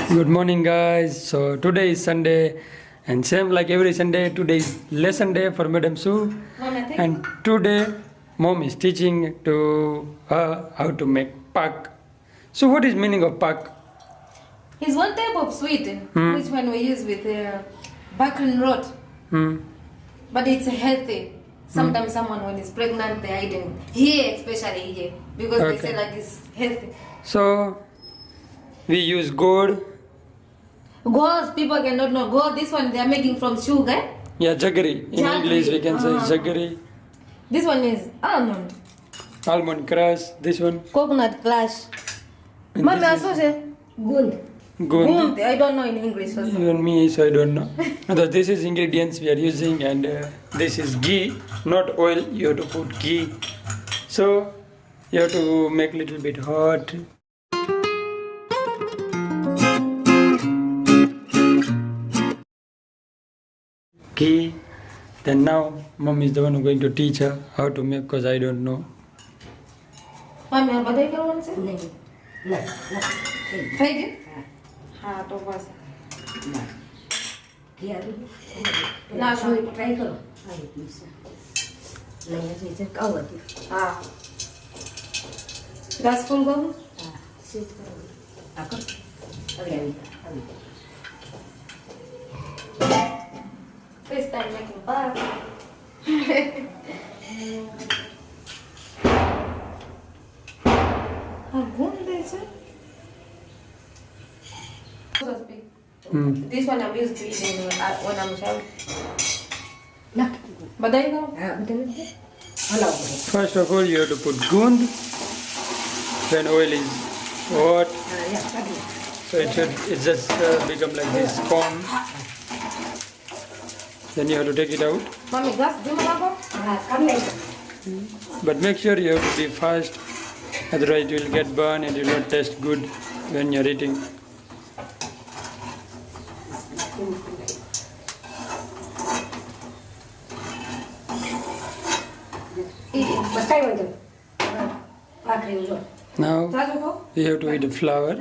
Good morning, guys. So today is Sunday, and same like every Sunday, today is lesson day for Madam Sue. And today, mom is teaching to her how to make pak. So, what is meaning of pak? It's one type of sweet, which one we use with bakran rot. But it's healthy. Sometimes someone when is pregnant, they are eating here, especially here, because they say like it's healthy. So, we use gourd. Gold, people cannot know. Gold, this one they are making from sugar. Yeah, jaggery. In Jaggery. English, we can say jaggery. This one is almond. Almond crush. This one. Coconut clash. And Mommy this also say gund. Gund. Gund. I don't know in English also. Even me, so I don't know. Because this is ingredients we are using, and this is ghee, not oil. You have to put ghee. So you have to make little bit hot. Ghee. Then now, mom is the one who going to teach her how to make, because I don't know. Mommy, आप बताइए क्या बोलने से? नहीं नहीं Try it. हाँ तो बस. किया ना शुरू ट्राई करो आगे प्लीज नहीं ऐसे इसे क्या हुआ थी हाँ. Gas full go. सेट करो आकर अगले अगले First time making pap. How good is it? This one I'm used to eating when I'm child. ना बताइए क्या? हाँ बताइए हलाओ First of all, you have to put gund. When oil is hot, हाँ या अगले so it just become like this corn. Then you have to take it out. Mommy, gas do you want हाँ कर ले But make sure you have to be fast, otherwise it will get burned and it will not taste good when you're eating. बस काय बोलतो आखरी उजो Now Tajo ko? you have to eat the flour.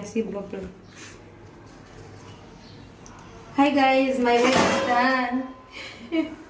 see problem. Hi guys, my work is done.